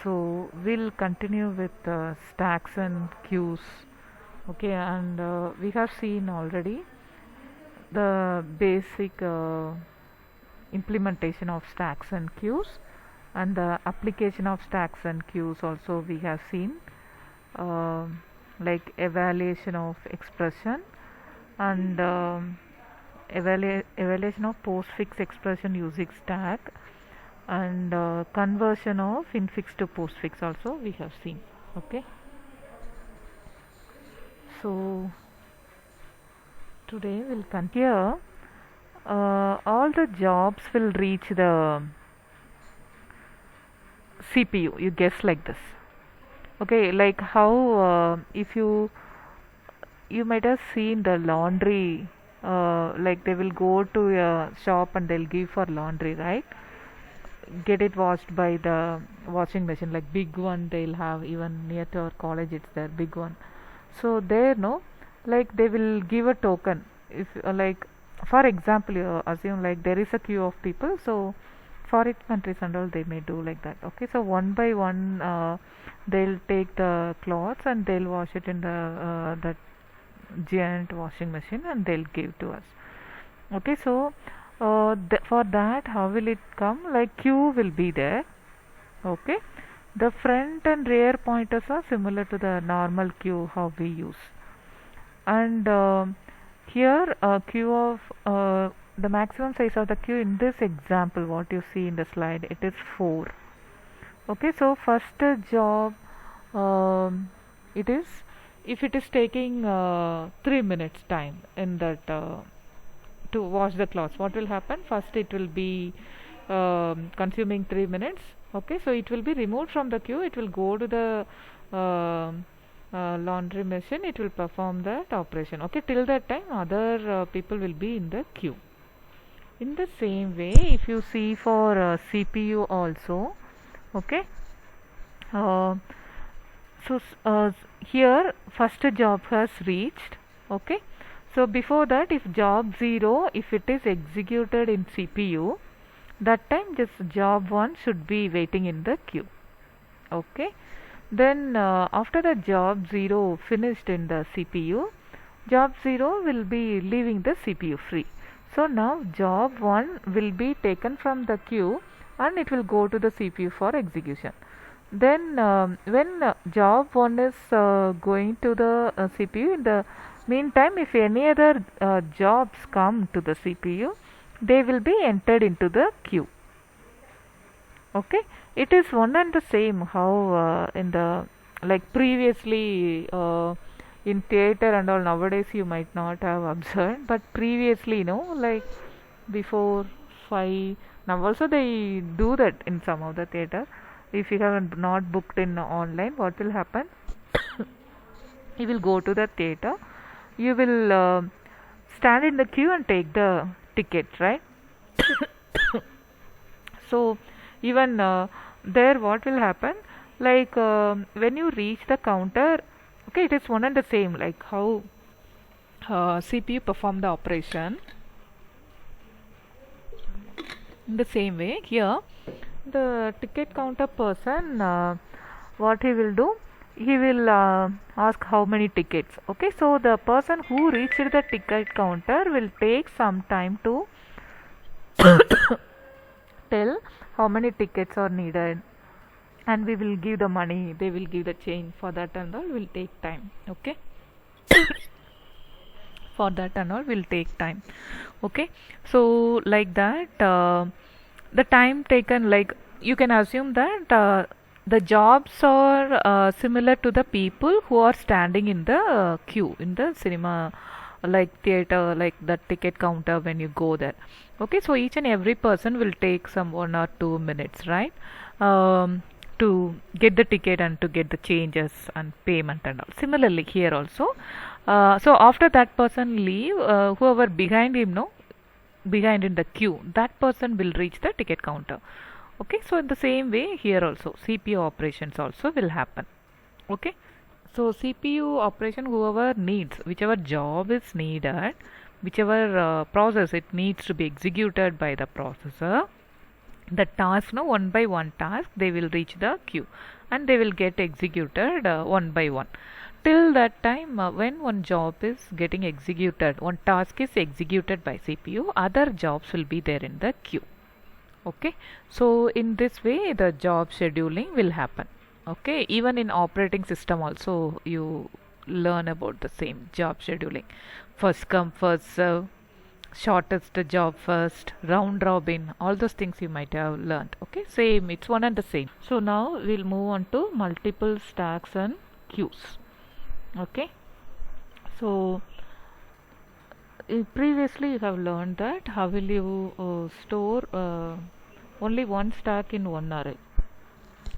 So we'll continue with stacks and queues. Okay, and we have seen already the basic implementation of stacks and queues, and the application of stacks and queues also we have seen, like evaluation of expression and evaluation of postfix expression using stack, and conversion of infix to postfix also we have seen. Okay, so today we'll continue here. All the jobs will reach the CPU. You guess like this. Okay, like how if you might have seen the laundry, like they will go to a shop and they'll give for laundry, right? Get it washed by the washing machine, like big one they'll have, even near to our college it's there, big one. So there, no, like they will give a token. If like for example, you assume like there is a queue of people, so foreign countries and all they may do like that. Okay, so one by one they'll take the clothes and they'll wash it in the that giant washing machine and they'll give to us. Okay, so for that how will it come? Like queue will be there. Okay, the front and rear pointers are similar to the normal queue how we use. And here queue of the maximum size of the queue in this example what you see in the slide, it is 4. Okay, so first job, it is, if it is taking 3 minutes time in that to wash the clothes, what will happen? First it will be consuming 3 minutes. Okay, so it will be removed from the queue, it will go to the laundry machine, it will perform that operation. Okay, till that time other people will be in the queue. In the same way, if you see for CPU also, okay, uh, so here first job has reached. Okay, so before that, if job 0, if it is executed in CPU, that time just job 1 should be waiting in the queue. Okay, then after the job 0 finished in the CPU, job 0 will be leaving the CPU free. So now job 1 will be taken from the queue and it will go to the CPU for execution. Then when job 1 is going to the CPU, in the meantime if any other jobs come to the CPU, they will be entered into the queue. Okay, it is one and the same how in the, like previously in theater and all, nowadays you might not have observed, but previously, you know, like before 5, now also they do that in some of the theater. If you have not booked in online, what will happen? You will go to the theater, you will stand in the queue and take the ticket, right? So even there what will happen, like when you reach the counter, okay, it is one and the same, like how CPU perform the operation. In the same way here, the ticket counter person, what he will do, he will ask how many tickets. Okay, so the person who reached the ticket counter will take some time to tell how many tickets are needed, and we will give the money, they will give the change. For that and all will take time. Okay, for that and all will take time. Okay, so like that the time taken, like you can assume that the jobs are similar to the people who are standing in the queue in the cinema, like theater, like the ticket counter when you go there. Okay, so each and every person will take some 1 or 2 minutes, right, to get the ticket and to get the changes and payment and all. Similarly here also, so after that person leave, whoever behind him, no, behind in the queue, that person will reach the ticket counter. Okay, so in the same way here also CPU operations also will happen. Okay, so CPU operation, whoever needs, whichever job is needed, whichever process it needs to be executed by the processor, the task, no, one by one task they will reach the queue and they will get executed one by one. Till that time, when one job is getting executed, one task is executed by CPU, other jobs will be there in the queue. Okay, so in this way the job scheduling will happen. Okay, even in operating system also you learn about the same job scheduling. First come, first serve, shortest job first, round robin, all those things you might have learned. Okay, same, it's one and the same. So now we'll move on to multiple stacks and queues. Okay, so previously you have learned that how will you store only one stack in one array.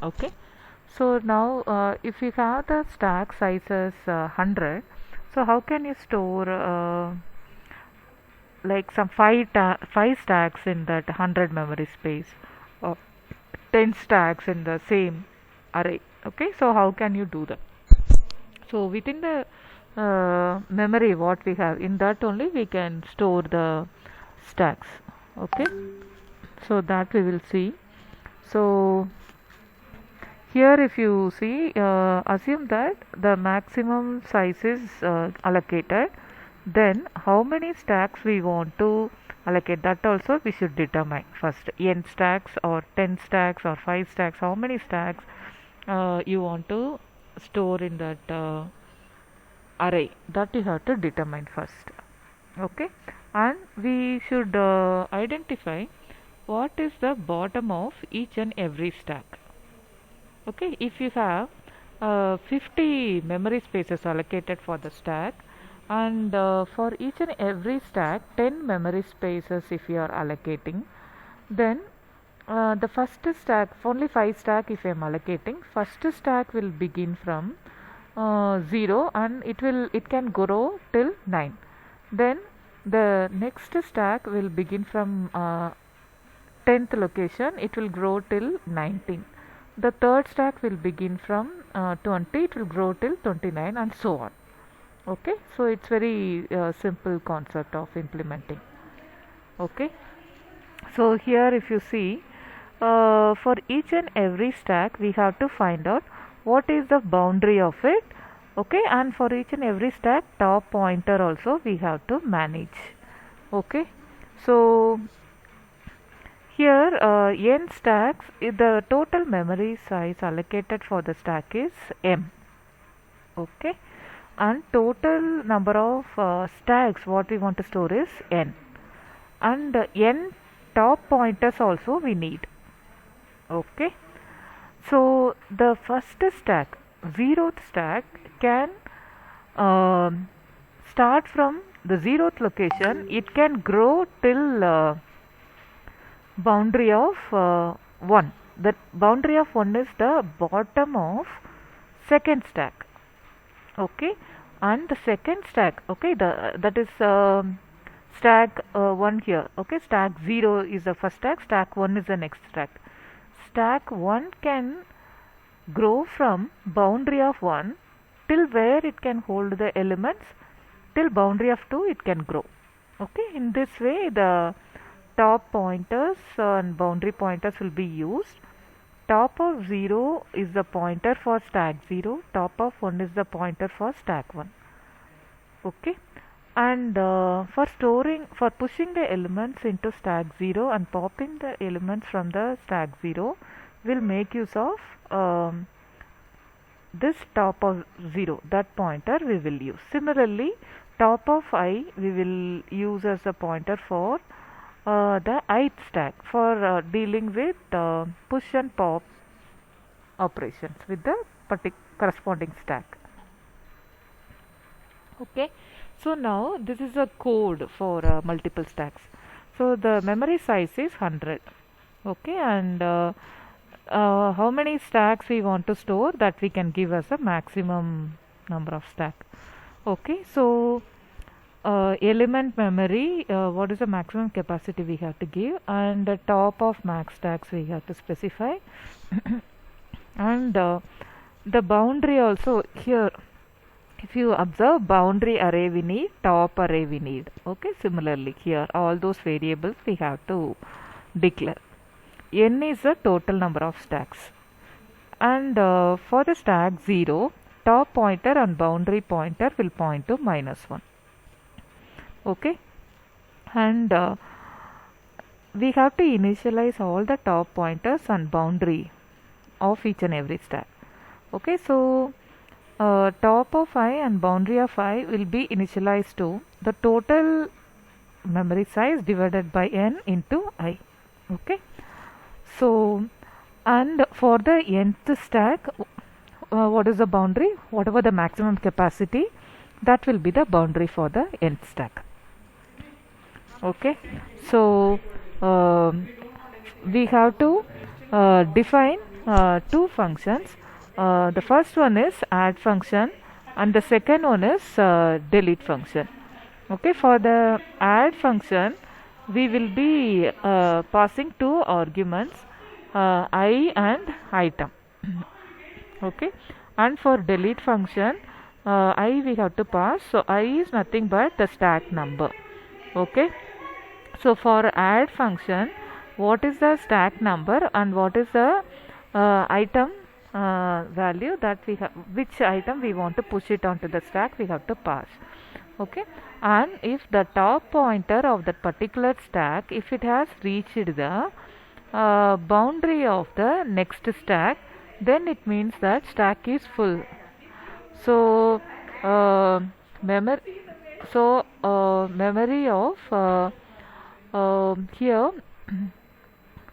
Okay, so now if you have the stack sizes 100, so how can you store like some 5 stacks in that 100 memory space, or 10 stacks in the same array? Okay, so how can you do that? So within the memory what we have, in that only we can store the stacks. Okay, so that we will see. So here if you see, assume that the maximum size is allocated, then how many stacks we want to allocate, that also we should determine first. N stacks or 10 stacks or 5 stacks, how many stacks you want to store in that array, that you have to determine first. Okay, and we should identify what is the bottom of each and every stack. Okay, if you have 50 memory spaces allocated for the stack, and for each and every stack 10 memory spaces if you are allocating, then the first stack, only 5 stack if I am allocating, first stack will begin from 0 and it can grow till 9. Then the next stack will begin from 10th location, it will grow till 19. The third stack will begin from 20, it will grow till 29, and so on. Okay, so it's very simple concept of implementing. Okay, so here if you see, for each and every stack we have to find out what is the boundary of it. Okay, and for each and every stack top pointer also we have to manage. Okay, so here n stacks, the total memory size allocated for the stack is m. Okay, and total number of stacks what we want to store is n, and n top pointers also we need. Okay, so the first stack, 0th stack, can start from the 0th location, it can grow till boundary of 1. The boundary of 1 is the bottom of second stack. Okay, and the second stack, okay, that is stack 1 here. Okay, stack 0 is the first stack, stack 1 is the next stack. Stack 1 can grow from boundary of 1 till where it can hold the elements, till boundary of 2 it can grow. Okay, in this way the top pointers and boundary pointers will be used. Top of 0 is the pointer for stack 0, top of 1 is the pointer for stack 1. Okay, and for pushing the elements into stack 0 and popping the elements from the stack 0, will make use of this top of 0, that pointer we will use. Similarly, top of I we will use as a pointer for the ith stack, for dealing with push and pop operations with the corresponding stack. Okay, so now this is a code for multiple stacks. So the memory size is 100. Okay, and how many stacks we want to store, that we can give as a maximum number of stack. Okay, so element memory, what is the maximum capacity we have to give, and the top of max stacks we have to specify. And the boundary also, here if you observe, boundary array we need, top array we need. Okay, similarly here all those variables we have to declare. n is the total number of stacks, and for the stack 0, top pointer and boundary pointer will point to -1. Okay, and we have to initialize all the top pointers and boundary of each and every stack. Okay, so top of I and boundary of I will be initialized to the total memory size divided by n into I. Okay, so and for the nth stack, what is the boundary? Whatever the maximum capacity, that will be the boundary for the nth stack. Okay, so we have to define two functions. The first one is add function and the second one is delete function. Okay, for the add function we will be passing two arguments, I and item. Okay, and for delete function I we have to pass, so I is nothing but the stack number. Okay, so for add function, what is the stack number and what is the item value that we have, which item we want to push it onto the stack, we have to pass. Okay, and if the top pointer of that particular stack, if it has reached the boundary of the next stack, then it means that stack is full. So memory of here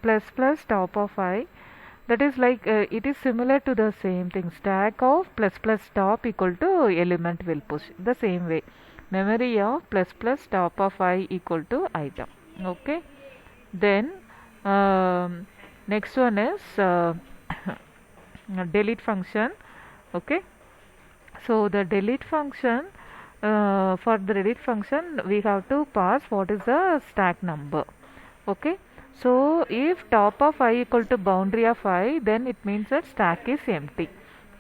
plus top of I, that is like it is similar to the same thing, stack of plus top equal to element will push, the same way memory of plus top of I equal to item. Okay, then next one is delete function. Okay, so the delete function, for the delete function we have to pass what is the stack number. Okay, so if top of I equal to boundary of I, then it means that stack is empty,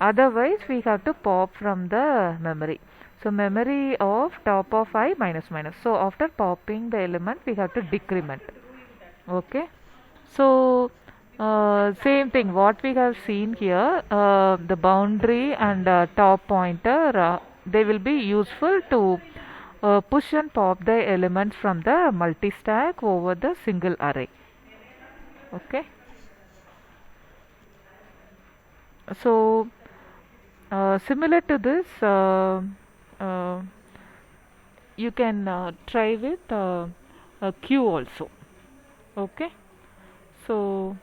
otherwise we have to pop from the memory. So memory of top of I minus, so after popping the element we have to decrement. Okay, so same thing what we have seen here, the boundary and top pointer, they will be useful to push and pop the elements from the multi-stack over the single array. Okay, so similar to this, you can try with a queue also. Okay, so